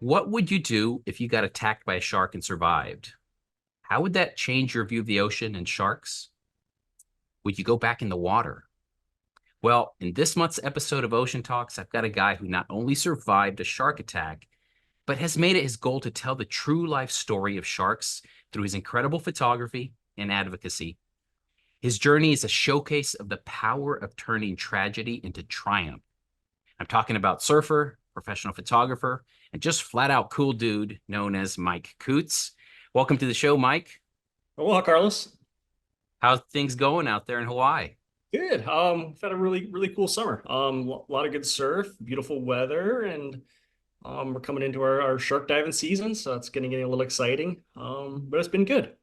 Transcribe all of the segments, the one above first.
What would you do if you got attacked by a shark and survived? How would that change your view of the ocean and sharks? Would you go back in the water? Well, in this month's episode of Ocean Talks, I've got a guy who not only survived a shark attack, but has made it his goal to tell the true life story of sharks through his incredible photography and advocacy. His journey is a showcase of the power of turning tragedy into triumph. I'm talking about surfer, professional photographer, and just flat out cool dude known as Mike Coots. Welcome to the show, Mike. Well, Carlos. How's things going out there in Hawaii? Good. We've had a really cool summer. A lot of good surf, beautiful weather, and we're coming into our shark diving season, so it's getting a little exciting. But it's been good.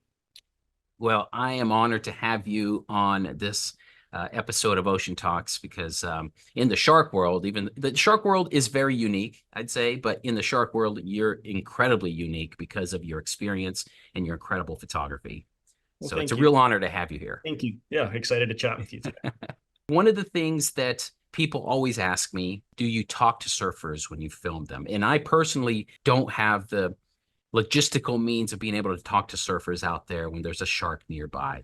Well, I am honored to have you on this episode of Ocean Talks because in the shark world, even the shark world is very unique, I'd say, but in the shark world, you're incredibly unique because of your experience and your incredible photography. Well, So it's a thank you. real honor to have you here. Thank you. Yeah, excited to chat with you today. One of the things that people always ask me, do you talk to surfers when you film them? And I personally don't have the logistical means of being able to talk to surfers out there when there's a shark nearby.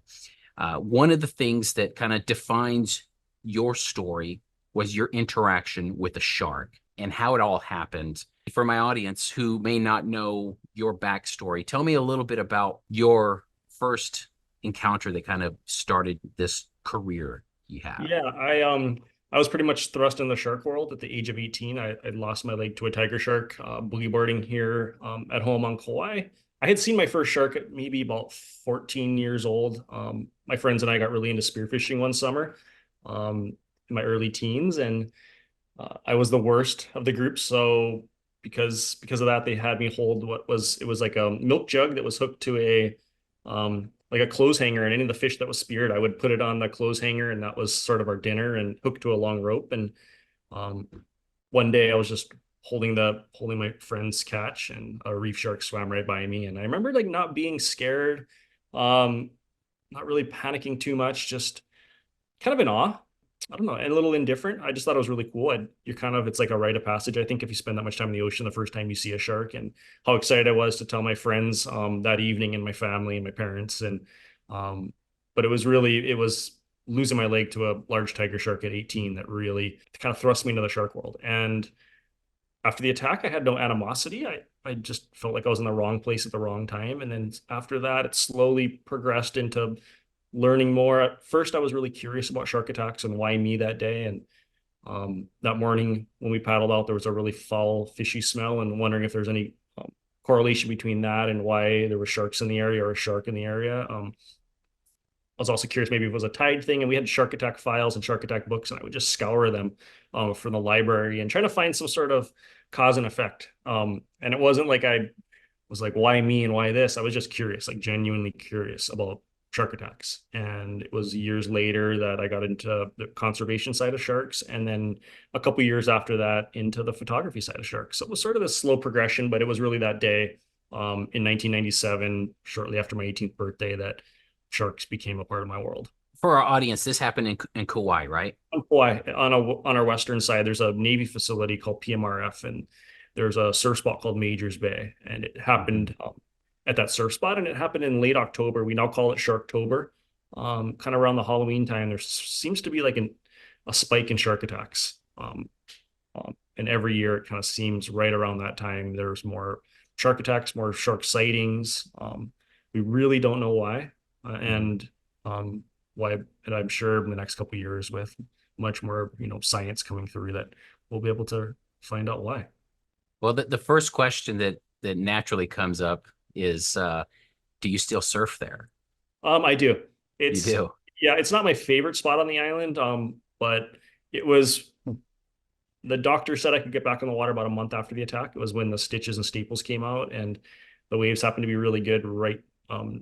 One of the things that kind of defines your story was your interaction with a shark and how it all happened. For my audience who may not know your backstory, tell me a little bit about your first encounter that kind of started this career you have. Yeah, I was pretty much thrust in the shark world at the age of 18. I lost my leg to a tiger shark, boogie boarding here at home on Kauai. I had seen my first shark at maybe about 14 years old. My friends and I got really into spearfishing one summer in my early teens, and I was the worst of the group. So because of that, they had me hold it was like a milk jug that was hooked to like a clothes hanger, and any of the fish that was speared, I would put it on the clothes hanger, and that was sort of our dinner, and hooked to a long rope. And um, one day I was just holding my friend's catch, and a reef shark swam right by me, and I remember like not being scared, not really panicking too much, just kind of in awe. I don't know, and a little indifferent. I just thought it was really cool. It's like a rite of passage. I think if you spend that much time in the ocean, the first time you see a shark, and how excited I was to tell my friends that evening, and my family and my parents. But it was losing my leg to a large tiger shark at 18 that really kind of thrust me into the shark world. And after the attack, I had no animosity. I just felt like I was in the wrong place at the wrong time. And then after that, it slowly progressed into learning more. At first, I was really curious about shark attacks and why me that day. And that morning when we paddled out, there was a really foul, fishy smell, and wondering if there's any correlation between that and why there were sharks in the area or a shark in the area. I was also curious maybe if it was a tide thing, and we had shark attack files and shark attack books, and I would just scour them from the library and try to find some sort of cause and effect. And it wasn't like I was like, why me and why this? I was just curious, like genuinely curious about shark attacks. And it was years later that I got into the conservation side of sharks, and then a couple years after that into the photography side of sharks. So it was sort of a slow progression, but it was really that day in 1997, shortly after my 18th birthday, that sharks became a part of my world. For our audience, this happened in Kauai, right? On Kauai, on our western side, there's a Navy facility called PMRF, and there's a surf spot called Majors Bay, and it happened at that surf spot, and it happened in late October. We now call it Sharktober. Kind of around the Halloween time, there seems to be like a spike in shark attacks. And every year it kind of seems right around that time there's more shark attacks, more shark sightings. We really don't know why, and why. And I'm sure in the next couple of years, with much more science coming through, that we'll be able to find out why. Well, the first question that naturally comes up is, do you still surf there? I do. You It's do. Yeah, it's not my favorite spot on the island. But it was the doctor said I could get back in the water about a month after the attack. It was when the stitches and staples came out, and the waves happened to be really good right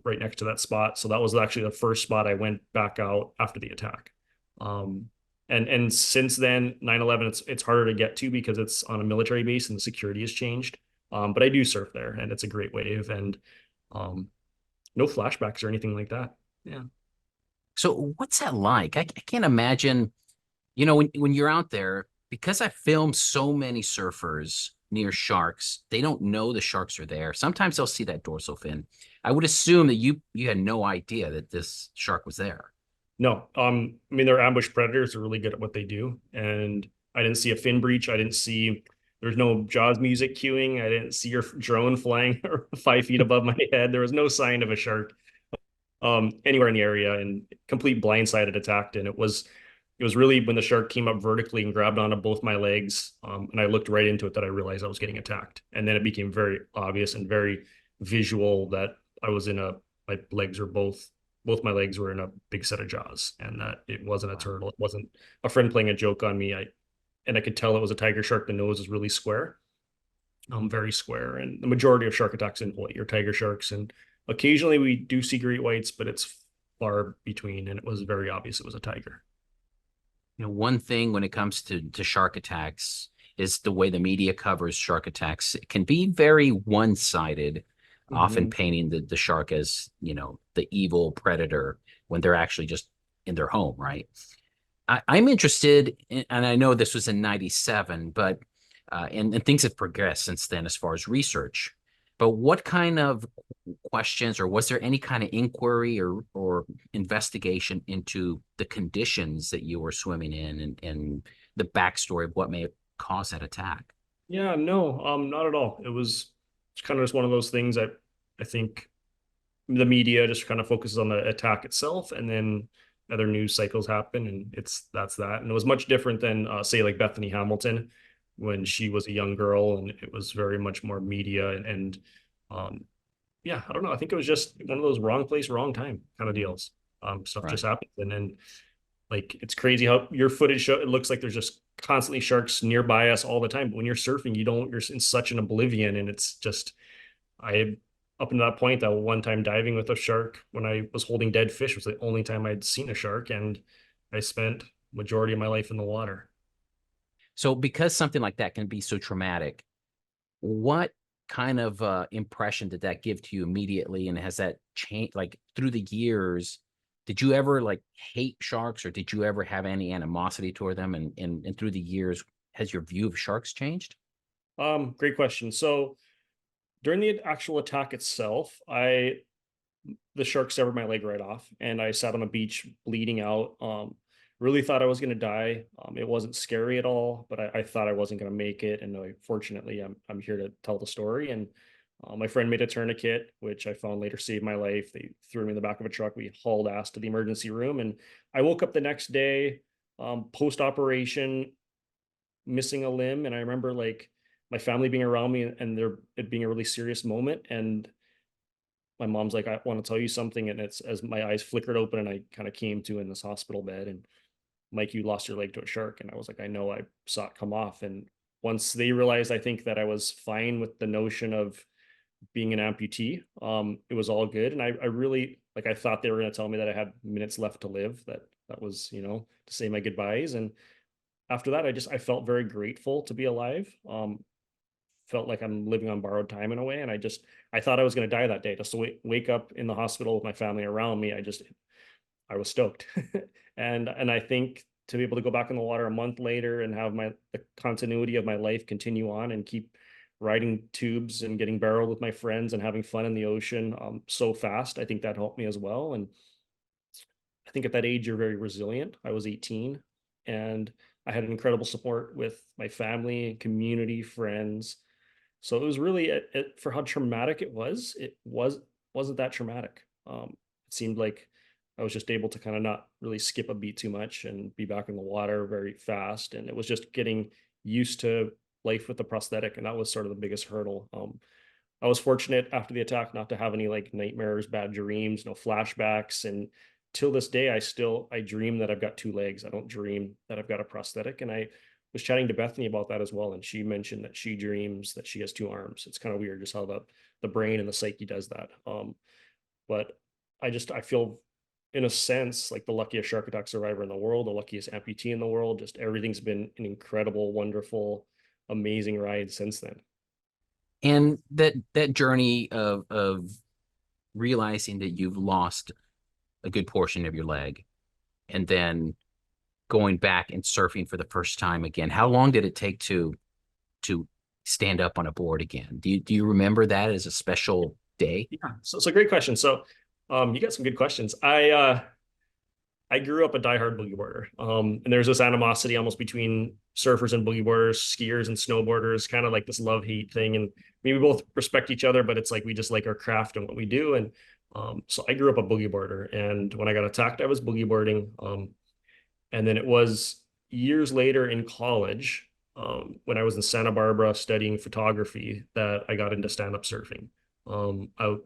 next to that spot. So that was actually the first spot I went back out after the attack. And since then, 9/11, it's harder to get to because it's on a military base and the security has changed. But I do surf there, and it's a great wave, and um, no flashbacks or anything like that. Yeah. So what's that like? I can't imagine, when you're out there, because I film so many surfers near sharks, they don't know the sharks are there. Sometimes they'll see that dorsal fin. I would assume that you had no idea that this shark was there. No, I mean, they're ambush predators. They're really good at what they do. And I didn't see a fin breach. I didn't see, there's no Jaws music cueing. I didn't see your drone flying 5 feet above my head. There was no sign of a shark anywhere in the area, and complete blindsided attacked. And it was really when the shark came up vertically and grabbed onto both my legs, and I looked right into it, that I realized I was getting attacked. And then it became very obvious and very visual that I was in a, my legs were both my legs were in a big set of jaws, and that it wasn't a turtle. It wasn't a friend playing a joke on me. I could tell it was a tiger shark. The nose is really square, very square. And the majority of shark attacks in Hawaii are tiger sharks. And occasionally we do see great whites, but it's far between. And it was very obvious it was a tiger. One thing when it comes to shark attacks is the way the media covers shark attacks. It can be very one-sided, often painting the shark as, the evil predator when they're actually just in their home, right? I'm interested, and I know this was in 97, but and things have progressed since then as far as research. But what kind of questions, or was there any kind of inquiry or investigation into the conditions that you were swimming in, and the backstory of what may have caused that attack? Yeah, no, not at all. It was kind of just one of those things that I think the media just kind of focuses on the attack itself, and then other news cycles happen, and that's that. And it was much different than say like Bethany Hamilton when she was a young girl, and it was very much more media and yeah, I don't know. I think it was just one of those wrong place, wrong time kind of deals. Stuff Right. just happens, and then like it's crazy how your footage show. It looks like there's just constantly sharks nearby us all the time. But when you're surfing, you don't. You're in such an oblivion, and it's just I up until that point, that one time diving with a shark when I was holding dead fish was the only time I'd seen a shark, and I spent majority of my life in the water. So because something like that can be so traumatic, what kind of impression did that give to you immediately? And has that changed like through the years? Did you ever like hate sharks, or did you ever have any animosity toward them? And through the years, has your view of sharks changed? Great question. So during the actual attack itself, the shark severed my leg right off, and I sat on a beach bleeding out. Really thought I was going to die. It wasn't scary at all, but I thought I wasn't going to make it. And fortunately, I'm here to tell the story. And my friend made a tourniquet, which I found later saved my life. They threw me in the back of a truck. We hauled ass to the emergency room, and I woke up the next day, post operation, missing a limb. And I remember like my family being around me, and there it being a really serious moment. And my mom's like, I want to tell you something. And it's as my eyes flickered open and I kind of came to in this hospital bed, and Mike, you lost your leg to a shark. And I was like, I know, I saw it come off. And once they realized, I think that I was fine with the notion of being an amputee, it was all good. And I really, like, I thought they were going to tell me that I had minutes left to live, that was, to say my goodbyes. And after that, I felt very grateful to be alive. Felt like I'm living on borrowed time in a way. And I thought I was going to die that day. Just to wake up in the hospital with my family around me. I was stoked. And I think to be able to go back in the water a month later and have the continuity of my life continue on and keep riding tubes and getting barreled with my friends and having fun in the ocean so fast, I think that helped me as well. And I think at that age, you're very resilient. I was 18, and I had an incredible support with my family, community, friends. So it was really for how traumatic wasn't that traumatic. It seemed like I was just able to kind of not really skip a beat too much and be back in the water very fast. And it was just getting used to life with the prosthetic. And that was sort of the biggest hurdle. I was fortunate after the attack not to have any like nightmares, bad dreams, no flashbacks. And till this day, I dream that I've got two legs. I don't dream that I've got a prosthetic. And I was chatting to Bethany about that as well. And she mentioned that she dreams that she has two arms. It's kind of weird just how the brain and the psyche does that. But I feel in a sense like the luckiest shark attack survivor in the world, the luckiest amputee in the world. Just everything's been an incredible, wonderful, amazing ride since then. And that journey of realizing that you've lost a good portion of your leg, and then going back and surfing for the first time again, how long did it take to stand up on a board again? Do you remember that as a special day? Yeah, so it's a great question. So, you got some good questions. I grew up a diehard boogie boarder. And there's this animosity almost between surfers and boogie boarders, skiers and snowboarders, kind of like this love-hate thing. And we both respect each other, but it's like we just like our craft and what we do. And so I grew up a boogie boarder. And when I got attacked, I was boogie boarding. And then it was years later in college, when I was in Santa Barbara studying photography, that I got into stand-up surfing. I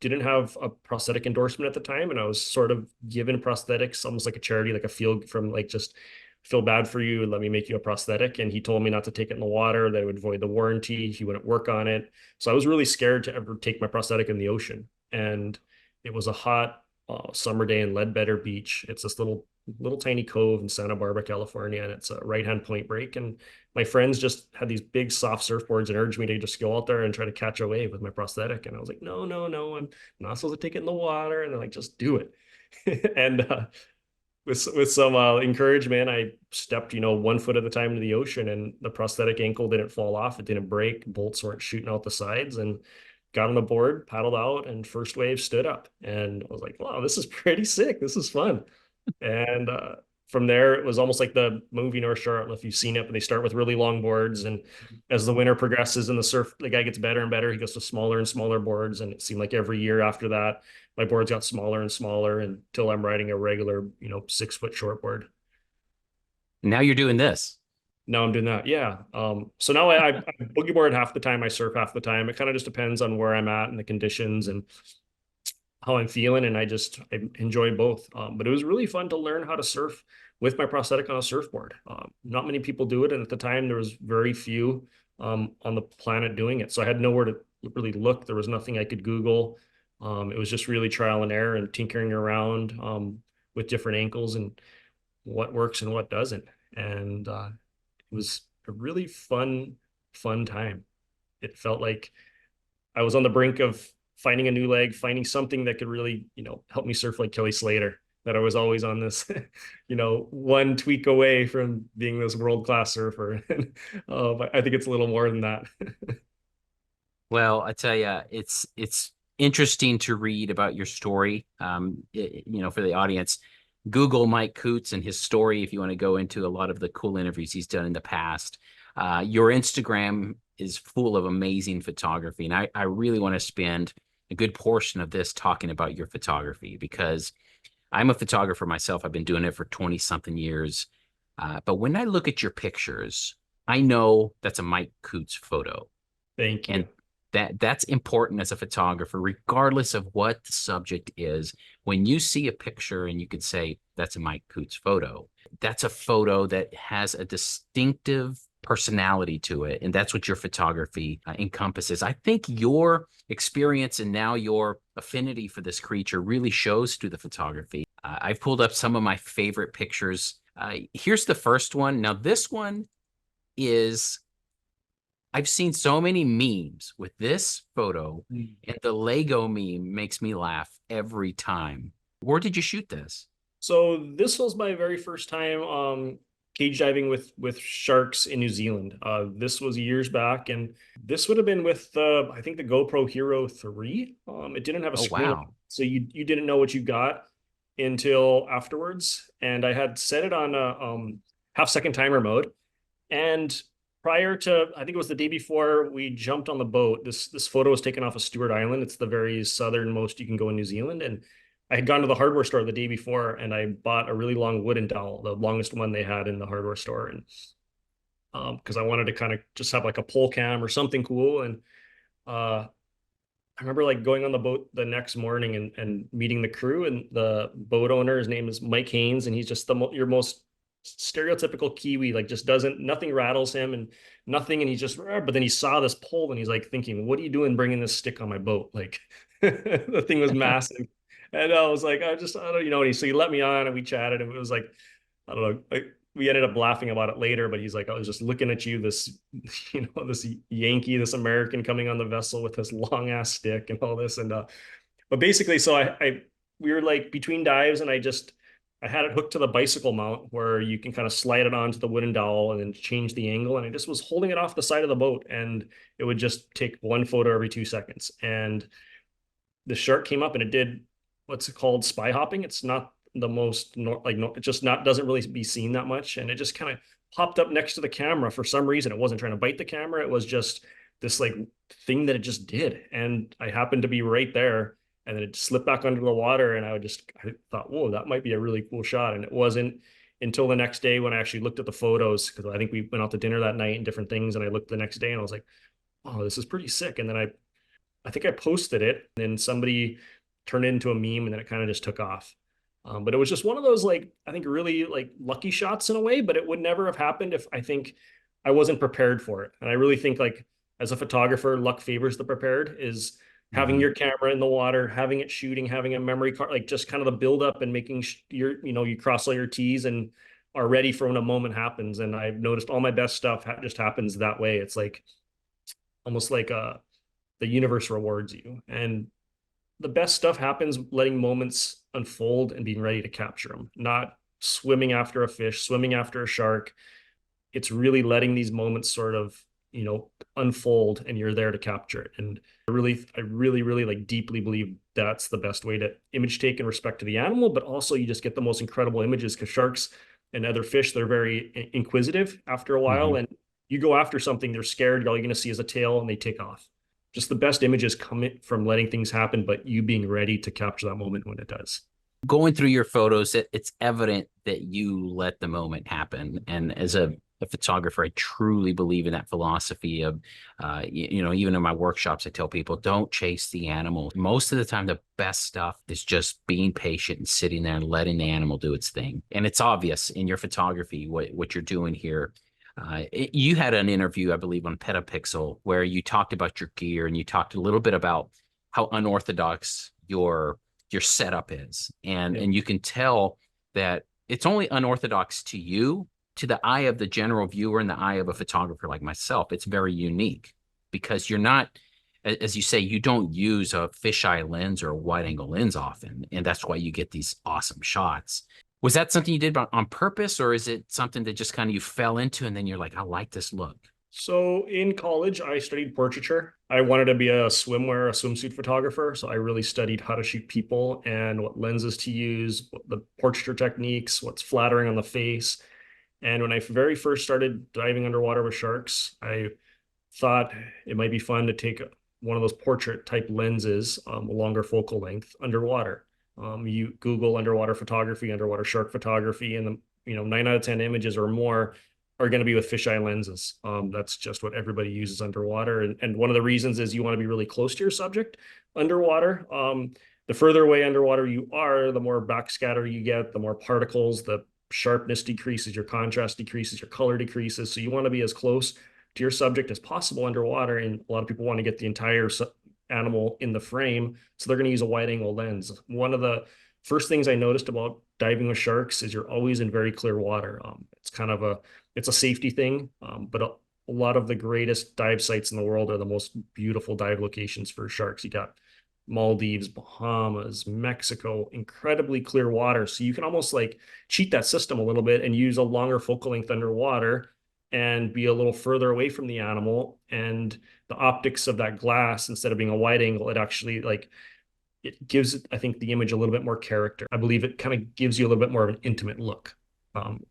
didn't have a prosthetic endorsement at the time, and I was sort of given prosthetics almost like a charity, like a feel from like just feel bad for you, let me make you a prosthetic. And he told me not to take it in the water, that it would void the warranty, he wouldn't work on it. So I was really scared to ever take my prosthetic in the ocean. And it was a hot summer day in Ledbetter Beach. It's this little tiny cove in Santa Barbara, California, and it's a right-hand point break. And my friends just had these big soft surfboards and urged me to just go out there and try to catch a wave with my prosthetic. And I was like, no, no, no, I'm not supposed to take it in the water. And they're like, just do it. And with some encouragement, I stepped, 1 foot at a time into the ocean, and the prosthetic ankle didn't fall off. It didn't break. Bolts weren't shooting out the sides, and got on the board, paddled out, and first wave stood up. And I was like, wow, this is pretty sick. This is fun. And from there, it was almost like the movie North Shore. I don't know if you've seen it, but they start with really long boards. And as the winter progresses and the surf, the guy gets better and better, he goes to smaller and smaller boards. And it seemed like every year after that, my boards got smaller and smaller until I'm riding a regular, 6 foot shortboard. Now you're doing this. Now I'm doing that. Yeah. So now I boogie board half the time, I surf half the time. It kind of just depends on where I'm at and the conditions and how I'm feeling. And I enjoy both. But it was really fun to learn how to surf with my prosthetic on a surfboard. Not many people do it. And at the time, there was very few on the planet doing it. So I had nowhere to really look. There was nothing I could Google. It was just really trial and error and tinkering around with different ankles and what works and what doesn't. And it was a really fun time. It felt like I was on the brink of finding a new leg, finding something that could really, help me surf like Kelly Slater, that I was always on this, one tweak away from being this world-class surfer. But I think it's a little more than that. Well, I tell you, it's interesting to read about your story. For the audience, Google Mike Coots and his story if you want to go into a lot of the cool interviews he's done in the past. Your Instagram is full of amazing photography, and I really want to spend a good portion of this talking about your photography, because I'm a photographer myself. I've been doing it for 20 something years. But when I look at your pictures, I know that's a Mike Coots photo. Thank you. And that's important as a photographer, regardless of what the subject is. When you see a picture and you could say, that's a Mike Coots photo, that's a photo that has a distinctive personality to it. And that's what your photography encompasses. I think your experience and now your affinity for this creature really shows through the photography. I've pulled up some of my favorite pictures. Here's the first one. Now, this one is, I've seen so many memes with this photo, and the Lego meme makes me laugh every time. Where did you shoot this? So this was my very first time cage diving with sharks in New Zealand. This was years back, and this would have been with I think the GoPro Hero 3. It didn't have a Oh, screen, wow. so you didn't know what you got until afterwards. And I had set it on a half-second timer mode. And prior to, I think it was the day before we jumped on the boat, this photo was taken off of Stewart Island. It's the very southernmost you can go in New Zealand. And I had gone to the hardware store the day before, and I bought a really long wooden dowel, the longest one they had in the hardware store. And because I wanted to kind of just have like a pole cam or something cool. And I remember like going on the boat the next morning and meeting the crew, and the boat owner, his name is Mike Haynes, and he's just your most stereotypical Kiwi, like just nothing rattles him and nothing. And he's just, but then he saw this pole and he's like thinking, what are you doing bringing this stick on my boat? Like the thing was massive. And I was like, I don't, and so he let me on and we chatted, and it was like, I don't know, like we ended up laughing about it later, but he's like, I was just looking at you, this, this Yankee, this American coming on the vessel with this long ass stick and all this. And, but basically, so we were like between dives, and I I had it hooked to the bicycle mount where you can kind of slide it onto the wooden dowel and then change the angle. And I just was holding it off the side of the boat, and it would just take one photo every 2 seconds. And the shark came up and it did what's called spy hopping. It's not the most like no, it just not doesn't really be seen that much, and it just kind of popped up next to the camera for some reason. It wasn't trying to bite the camera. It was just this like thing that it just did, and I happened to be right there, and then it slipped back under the water, and I thought, whoa, that might be a really cool shot, and it wasn't until the next day when I actually looked at the photos, because I think we went out to dinner that night and different things, and I looked the next day and I was like, oh, this is pretty sick. And then I think I posted it, and then somebody turned it into a meme, and then it kind of just took off. But it was just one of those, like, I think really like lucky shots in a way, but it would never have happened if I think I wasn't prepared for it. And I really think like as a photographer, luck favors the prepared, is having your camera in the water, having it shooting, having a memory card, like just kind of the build up and making you cross all your T's and are ready for when a moment happens. And I've noticed all my best stuff just happens that way. It's like almost like the universe rewards you. And the best stuff happens letting moments unfold and being ready to capture them, not swimming after a fish, swimming after a shark. It's really letting these moments sort of, unfold, and you're there to capture it. And I really like deeply believe that's the best way to image take in respect to the animal, but also you just get the most incredible images, because sharks and other fish, they're very inquisitive after a while. And you go after something, they're scared. All you're going to see is a tail, and they take off. Just the best images come from letting things happen, but you being ready to capture that moment when it does. Going through your photos, it's evident that you let the moment happen. And as a photographer, I truly believe in that philosophy of, even in my workshops, I tell people, don't chase the animal. Most of the time, the best stuff is just being patient and sitting there and letting the animal do its thing. And it's obvious in your photography what you're doing here. You had an interview, I believe, on Petapixel where you talked about your gear, and you talked a little bit about how unorthodox your setup is. And you can tell that it's only unorthodox to you. To the eye of the general viewer and the eye of a photographer like myself, it's very unique, because you're not, as you say, you don't use a fisheye lens or a wide angle lens often. And that's why you get these awesome shots. Was that something you did on purpose, or is it something that just kind of you fell into and then you're like, I like this look? So in college, I studied portraiture. I wanted to be a swimsuit photographer. So I really studied how to shoot people and what lenses to use, what the portraiture techniques, what's flattering on the face. And when I very first started diving underwater with sharks, I thought it might be fun to take one of those portrait type lenses, a longer focal length underwater. You Google underwater photography, underwater shark photography, and 9 out of 10 images or more are going to be with fisheye lenses. That's just what everybody uses underwater. And one of the reasons is you want to be really close to your subject underwater. The further away underwater you are, the more backscatter you get, the more particles, the sharpness decreases, your contrast decreases, your color decreases. So you want to be as close to your subject as possible underwater. And a lot of people want to get the entire animal in the frame. So they're going to use a wide angle lens. One of the first things I noticed about diving with sharks is you're always in very clear water. It's a safety thing, but a lot of the greatest dive sites in the world are the most beautiful dive locations for sharks. You got Maldives, Bahamas, Mexico, incredibly clear water. So you can almost like cheat that system a little bit and use a longer focal length underwater and be a little further away from the animal. And the optics of that glass, instead of being a wide angle, it actually it gives, I think, the image a little bit more character. I believe it kind of gives you a little bit more of an intimate look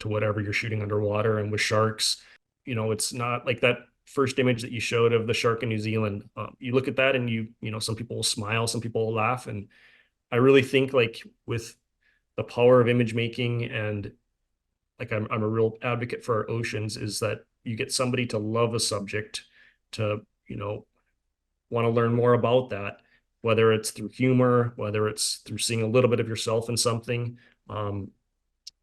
to whatever you're shooting underwater. And with sharks, it's not like that first image that you showed of the shark in New Zealand. You look at that and some people will smile, some people will laugh. And I really think like with the power of image making, and like I'm a real advocate for our oceans, is that you get somebody to love a subject, to, want to learn more about that, whether it's through humor, whether it's through seeing a little bit of yourself in something.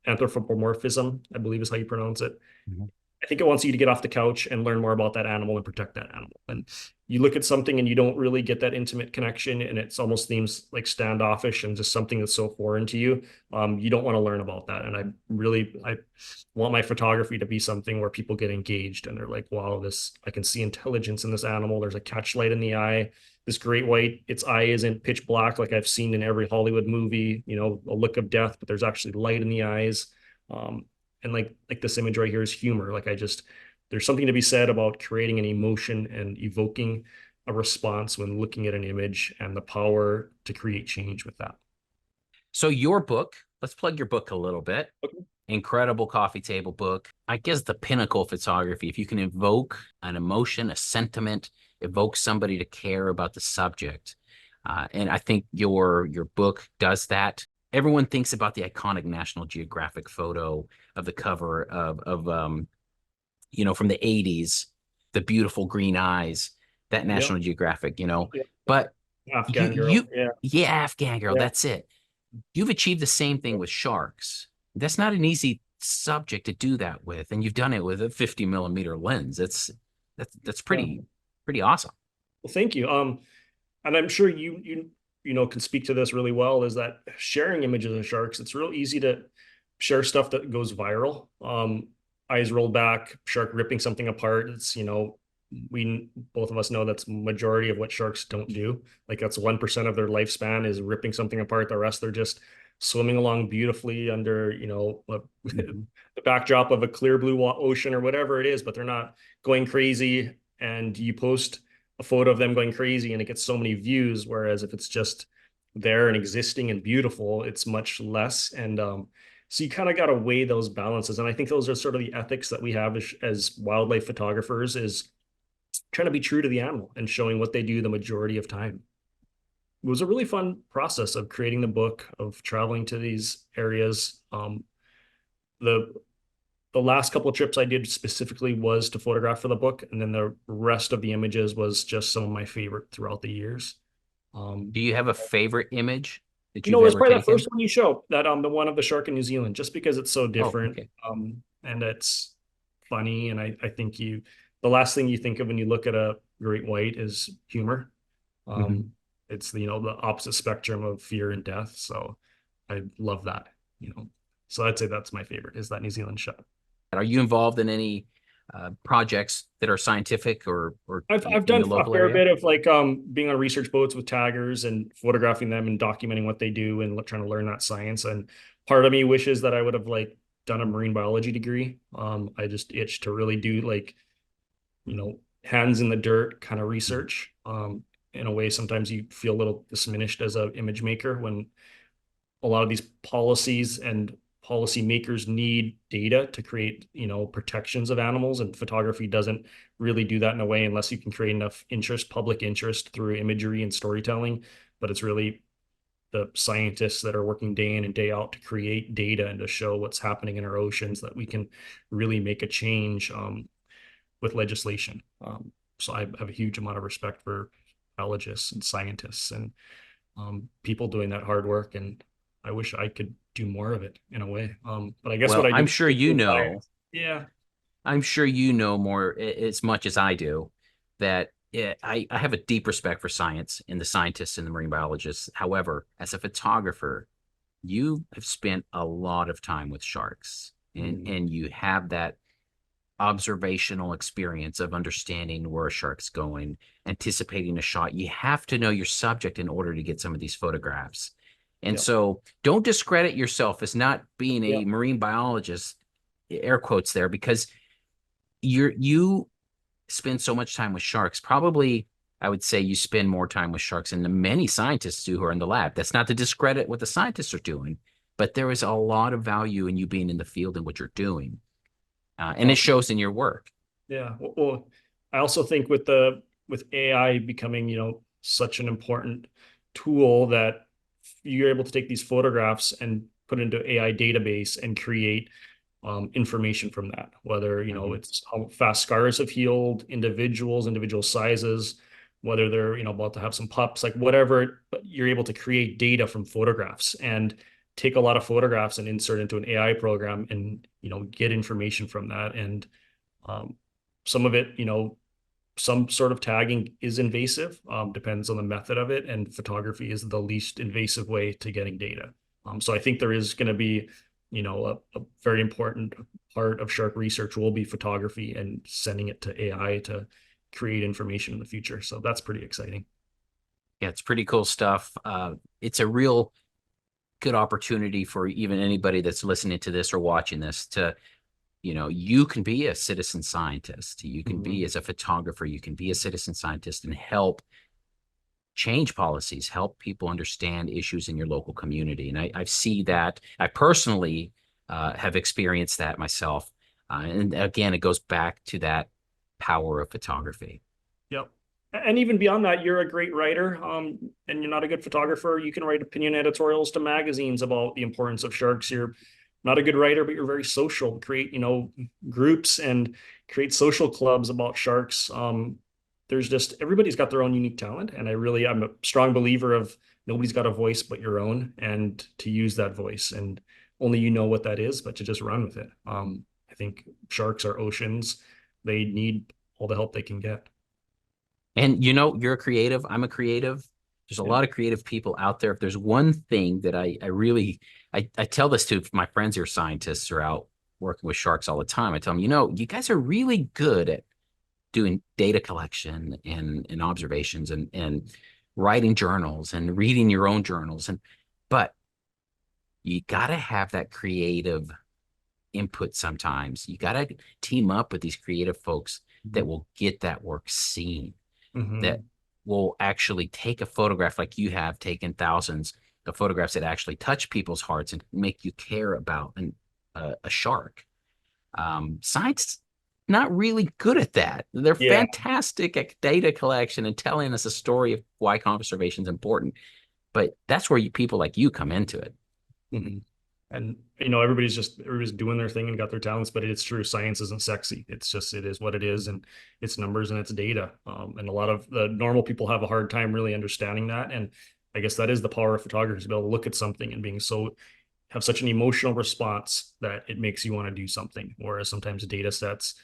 Anthropomorphism, I believe is how you pronounce it. Mm-hmm. I think it wants you to get off the couch and learn more about that animal and protect that animal. And you look at something and you don't really get that intimate connection, and it almost seems like standoffish and just something that's so foreign to you. You don't want to learn about that. And I want my photography to be something where people get engaged and they're like, wow, I can see intelligence in this animal. There's a catch light in the eye. this great white, its eye isn't pitch black like I've seen in every Hollywood movie, a look of death, but there's actually light in the eyes. And like this image right here is humor. There's something to be said about creating an emotion and evoking a response when looking at an image and the power to create change with that. So your book, let's plug your book a little bit. Okay. Incredible coffee table book. I guess the pinnacle of photography. If you can evoke an emotion, a sentiment, evoke somebody to care about the subject. And I think your book does that. Everyone thinks about the iconic National Geographic photo of the cover from the 80s, the beautiful green eyes, that Yeah. National Geographic, Yeah. but Afghan girl. Yeah. yeah, Afghan girl, Yeah. that's it. You've achieved the same thing with sharks. That's not an easy subject to do that with, and you've done it with a 50 millimeter lens. That's Yeah. pretty awesome. Well, thank you. And I'm sure you can speak to this really well, is that sharing images of sharks, it's real easy to share stuff that goes viral. Eyes rolled back, shark ripping something apart. We both of us know that's majority of what sharks don't do. Like that's 1% of their lifespan is ripping something apart. The rest they're just swimming along beautifully under, Mhm. the backdrop of a clear blue ocean or whatever it is, but they're not going crazy. And you post a photo of them going crazy and it gets so many views. Whereas if it's just there and existing and beautiful, it's much less. And so you kind of got to weigh those balances. And I think those are sort of the ethics that we have as wildlife photographers, is trying to be true to the animal and showing what they do the majority of time. It was a really fun process of creating the book, of traveling to these areas. The the last couple of trips I did specifically was to photograph for the book, and then the rest of the images was just some of my favorite throughout the years. Um, Do you have a favorite image that you you've know, it's ever probably that taken? first one you show, that the one of the shark in New Zealand, just because it's so Oh, different, okay. and it's funny, and I think the last thing you think of when you look at a great white is humor. Hmm. Um, it's the opposite spectrum of fear and death. So I love that, you know. So I'd say that's my favorite, is that New Zealand shot. Are you involved in any projects that are scientific or I've in done the a local fair area? bit of like being on research boats with taggers and photographing them and documenting what they do and trying to learn that science. And part of me wishes that I would have like done a marine biology degree. I just itched to really do like, hands in the dirt kind of research. In a way, sometimes you feel a little diminished as an image maker when a lot of these policies and policymakers need data to create, protections of animals, and photography doesn't really do that in a way unless you can create enough public interest through imagery and storytelling. But it's really the scientists that are working day in and day out to create data and to show what's happening in our oceans, that we can really make a change with legislation. So I have a huge amount of respect for biologists and scientists and people doing that hard work. And I wish I could do more of it in a way. But I guess what Well, I do is bias. Yeah. I'm sure you know more as much as I do that I have a deep respect for science and the scientists and the marine biologists. However, as a photographer, you have spent a lot of time with sharks Mm. and you have that observational experience of understanding where a shark's going, anticipating a shot. You have to know your subject in order to get some of these photographs. And Yeah. so don't discredit yourself as not being Yeah. a marine biologist, air quotes there, because you spend so much time with sharks. Probably, I would say you spend more time with sharks than many scientists do who are in the lab. That's not to discredit what the scientists are doing, but there is a lot of value in you being in the field and what you're doing, and it Awesome. shows in your work. Yeah. Well, I also think with AI becoming, such an important tool, that you're able to take these photographs and put into AI database and create information from that, whether, Mhm. it's how fast scars have healed, individual sizes, whether they're, about to have some pups, like whatever, but you're able to create data from photographs and take a lot of photographs and insert into an AI program and, get information from that. And um, some of it, some sort of tagging is invasive, depends on the method of it, and photography is the least invasive way to getting data. So I think there is going to be, a very important part of shark research will be photography and sending it to AI to create information in the future. So that's pretty exciting. Yeah, it's pretty cool stuff. It's a real good opportunity for even anybody that's listening to this or watching this to, you can be a citizen scientist. You can Mhm. be as a photographer, you can be a citizen scientist and help change policies, help people understand issues in your local community. And I see that. I personally have experienced that myself. And again, it goes back to that power of photography. Yep. And even beyond that, you're a great writer, and you're not a good photographer. You can write opinion editorials to magazines about the importance of sharks. You're not a good writer, but you're very social. Create, groups and create social clubs about sharks. There's just everybody's got their own unique talent, and I'm a strong believer of nobody's got a voice but your own, and to use that voice, and only you know what that is, but to just run with it. I think sharks are oceans. They need all the help they can get. And you're a creative. I'm a creative. There's a Yeah. lot of creative people out there. If there's one thing that I really I tell this to my friends who are scientists who are out working with sharks all the time. I tell them, you guys are really good at doing data collection and observations and writing journals and reading your own journals. But you gotta have that creative input sometimes. You gotta team up with these creative folks that will get that work seen, that Hmm. will actually take a photograph like you have taken thousands of photographs that actually touch people's hearts and make you care about a shark. Science not really good at that. They're Yeah. fantastic at data collection and telling us a story of why conservation is important, but that's where people like you come into it. Hmm. And everybody's doing their thing and got their talents, but it's true. Science isn't sexy. It is what it is, and it's numbers and it's data. And a lot of the normal people have a hard time really understanding that. And I guess that is the power of photography, to be able to look at something and have such an emotional response that it makes you want to do something. Whereas sometimes data sets,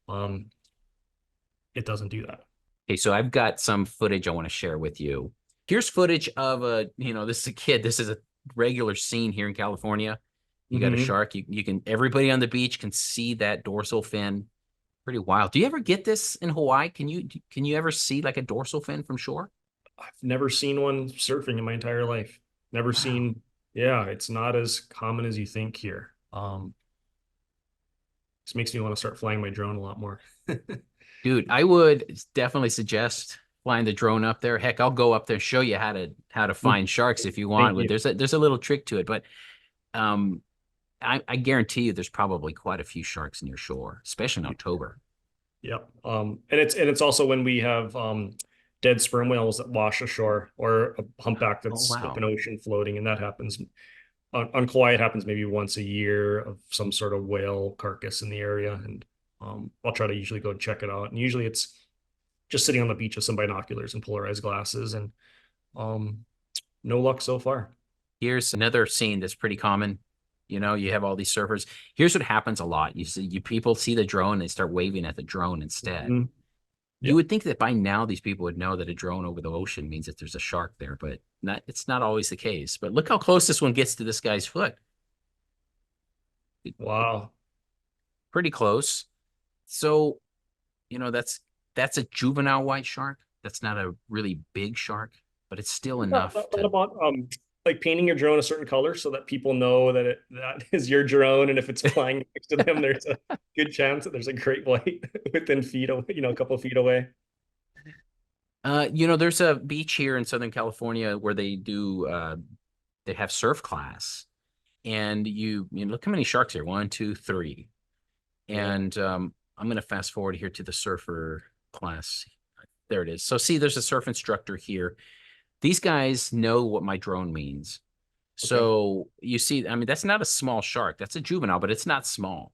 um, it doesn't do that. Okay, so I've got some footage I want to share with you. Here's footage of this is a kid. This is a regular scene here in California. You got a Hmm. shark. Everybody on the beach can see that dorsal fin. Pretty wild. Do you ever get this in Hawaii? Can you ever see like a dorsal fin from shore? I've never seen one surfing in my entire life. Never Wow. seen, yeah, it's not as common as you think here. This makes me want to start flying my drone a lot more. Dude, I would definitely suggest flying the drone up there. Heck, I'll go up there and show you how to find sharks if you Thank want. But you. there's a little trick to it, but um I guarantee you there's probably quite a few sharks near shore, especially in October. Yep. And it's also when we have dead sperm whales that wash ashore, or a humpback Oh that's wow. open ocean floating, and that happens on Kauai. It happens maybe once a year, of some sort of whale carcass in the area, and I'll try to usually go and check it out. And usually it's just sitting on the beach with some binoculars and polarized glasses, and um, no luck so far. Here's another scene that's pretty common. You have all these surfers. Here's what happens a lot. You people see the drone, they start waving at the drone instead. Mhm. You Yeah. would think that by now these people would know that a drone over the ocean means that there's a shark there, but it's not always the case. But look how close this one gets to this guy's foot. Wow. Pretty close. So, that's a juvenile white shark. That's not a really big shark, but it's still enough What to. about like painting your drone a certain color so that people know that is your drone, and if it's flying next to them, there's a good chance that there's a great white within feet away, a couple of feet away. There's a beach here in Southern California where they have surf class, and look how many sharks here. One, two, three. Yeah. And I'm going to fast forward here to the surfer class. There it is. So see, there's a surf instructor here. These guys know what my drone means. Okay. So you see, I mean, that's not a small shark. That's a juvenile, but it's not small.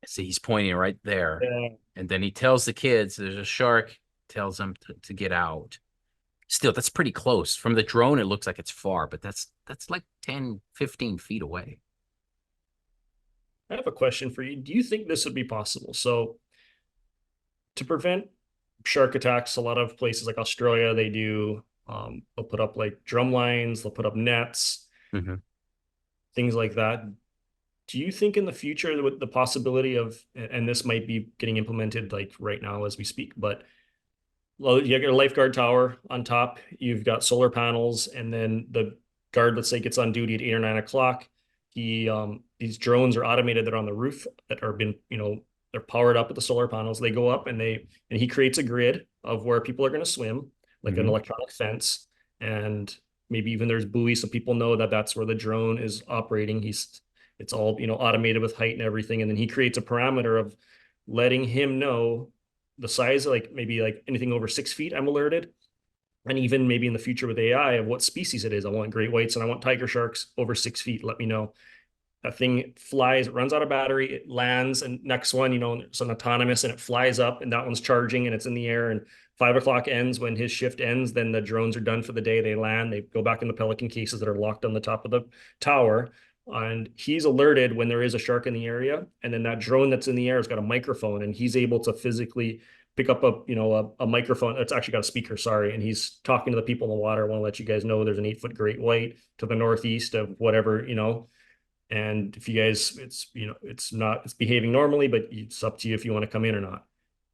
See, he's pointing right there. Yeah. And then he tells the kids there's a shark, tells them to get out. Still, that's pretty close. From the drone, it looks like it's far, but that's like 10, 15 feet away. I have a question for you. Do you think this would be possible? So to prevent shark attacks, a lot of places like Australia, they'll put up like drum lines, they'll put up nets, Mhm. things like that. Do you think in the future, with the possibility of, and this might be getting implemented like right now as we speak, but well, you got a lifeguard tower on top. You've got solar panels, and then the guard, let's say, gets on duty at 8 or 9 o'clock. These drones are automated. They're on the roof that are been, they're powered up with the solar panels. They go up and he creates a grid of where people are going to swim, like an Mhm. electronic fence, and maybe even there's buoys so people know that that's where the drone is operating. It's all, automated with height and everything, and then he creates a parameter of letting him know the size, like maybe like anything over 6 feet, I'm alerted. And even maybe in the future with AI of what species it is. I want great whites and I want tiger sharks over 6 feet. Let me know. That thing flies, it runs out of battery, it lands, and next one, it's an autonomous and it flies up and that one's charging and it's in the air. And 5 o'clock ends when his shift ends, then the drones are done for the day. They land, they go back in the Pelican cases that are locked on the top of the tower. And he's alerted when there is a shark in the area. And then that drone that's in the air has got a microphone and he's able to physically pick up a microphone. It's actually got a speaker, sorry. And he's talking to the people in the water. I want to let you guys know there's an 8 foot great white to the northeast of whatever, and if you guys, it's behaving normally, but it's up to you if you want to come in or not.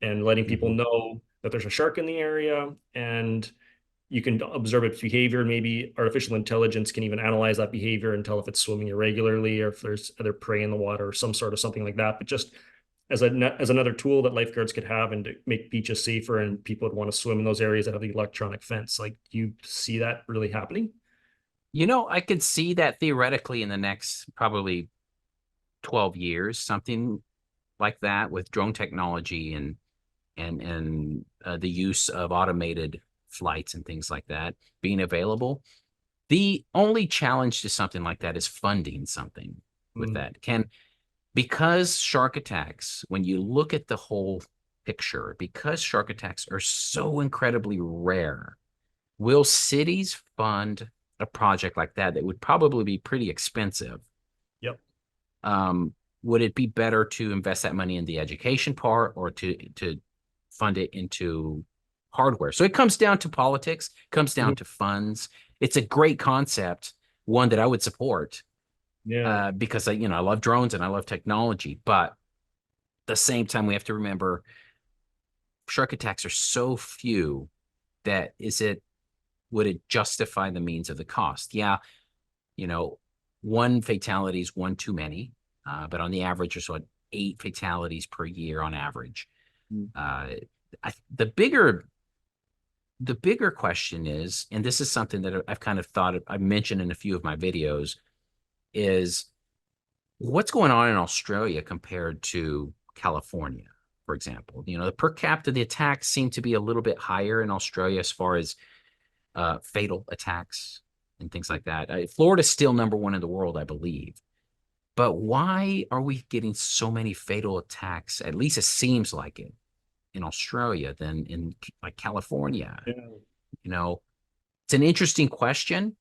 And letting people Mhm. know that there's a shark in the area and you can observe its behavior. Maybe artificial intelligence can even analyze that behavior and tell if it's swimming irregularly or if there's other prey in the water or some sort of something like that. But just as another tool that lifeguards could have and to make beaches safer and people would want to swim in those areas that have the electronic fence. Like, do you see that really happening? I could see that theoretically in the next probably 12 years, something like that with drone technology and the use of automated flights and things like that being available. The only challenge to something like that is funding something with Mm, that. Because shark attacks, when you look at the whole picture, because shark attacks are so incredibly rare, will cities fund a project like that would probably be pretty expensive? yep. Um, would it be better to invest that money in the education part or to fund it into hardware? So it comes down to politics, comes down Mhm. to funds. It's a great concept, one that I would support Yeah. because I love drones and I love technology. But at the same time, we have to remember shark attacks are so few that would it justify the means of the cost? Yeah, you know, one fatality is one too many, but on the average, there's what 8 fatalities per year on average. Mm. Uh, the bigger question is, and this is something that I've kind of thought I've mentioned in a few of my videos, is what's going on in Australia compared to California, for example. The per capita, the attacks seem to be a little bit higher in Australia as far as fatal attacks and things like that. Florida's still number one in the world, I believe. But why are we getting so many fatal attacks? At least it seems like it in Australia than in like California. Yeah. You know, it's an interesting question,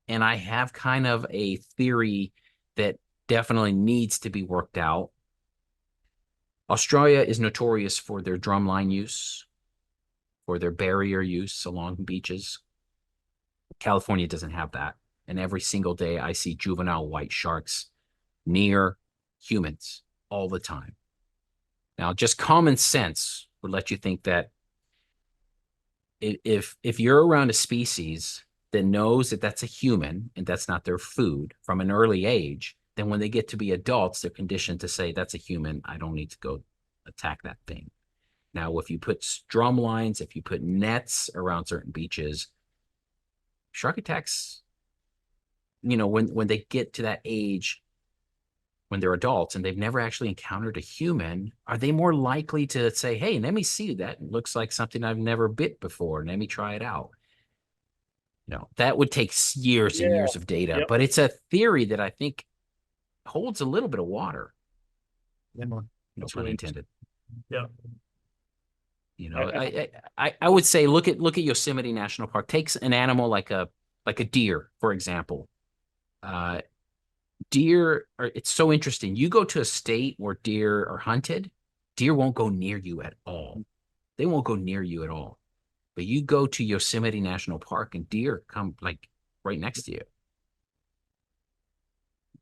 and I have kind of a theory that definitely needs to be worked out. Australia is notorious for their drumline use, for their barrier use along beaches. California doesn't have that. And every single day I see juvenile white sharks near humans all the time. Now, just common sense would let you think that if you're around a species that knows that that's a human and that's not their food from an early age, then when they get to be adults, they're conditioned to say, that's a human. I don't need to go attack that thing. Now, if you put drum lines, if you put nets around certain beaches, shark attacks, when they get to that age, when they're adults and they've never actually encountered a human, are they more likely to say, hey, let me see that? It looks like something I've never bit before. Let me try it out. That would take years and Yeah. years of data, Yep. but it's a theory that I think holds a little bit of water. Yeah. No That's pun really interesting. intended. Yeah. You I, know, I, I would say look at Yosemite National Park. Takes an animal like a deer, for example. Uh, Deer are it's so interesting. You go to a state where deer are hunted, deer won't go near you at all. They won't go near you at all. But you go to Yosemite National Park and deer come like right next to you.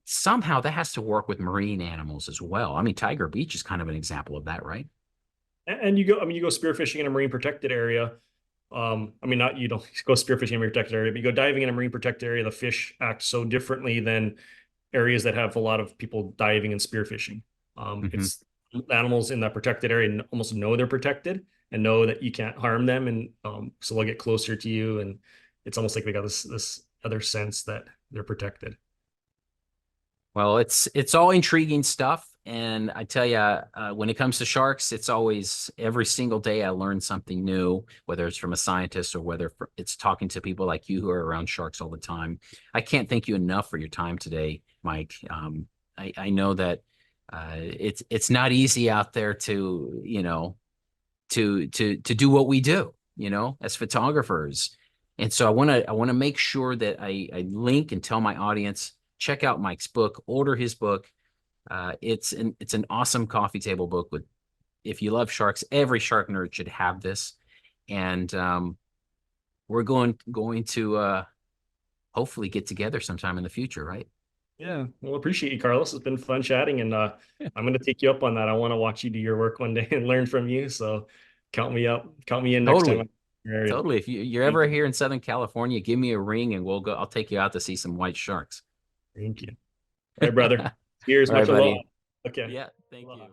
Somehow that has to work with marine animals as well. I mean, Tiger Beach is kind of an example of that, right? and you go, I mean, you go spearfishing in a marine protected area. I mean, not you don't go spearfishing in a marine protected area, but you go diving in a marine protected area, the fish act so differently than areas that have a lot of people diving and spearfishing. Hmm. It's animals in that protected area almost know they're protected and know that you can't harm them, and so they'll get closer to you, and it's almost like they got this other sense that they're protected. Well, it's all intriguing stuff, and I tell you, when it comes to sharks, it's always every single day I learn something new, whether it's from a scientist or whether it's talking to people like you who are around sharks all the time. I can't thank you enough for your time today, Mike. I know that it's not easy out there to to do what we do, as photographers. And so I want to make sure that I link and tell my audience, check out Mike's book, order his book. It's an awesome coffee table book with, if you love sharks, every shark nerd should have this. And we're going to hopefully get together sometime in the future, right? Yeah, well, appreciate you, Carlos. It's been fun chatting, and I'm going to take you up on that. I want to watch you do your work one day and learn from you. So count me up, count me in next time I'm Totally. in your area. Totally. If you're Thank ever you. here in Southern California, give me a ring and we'll go. I'll take you out to see some white sharks. Thank you. All right, brother. All Cheers. right, Much aloha. buddy. Okay. Yeah, thank Aloha. you.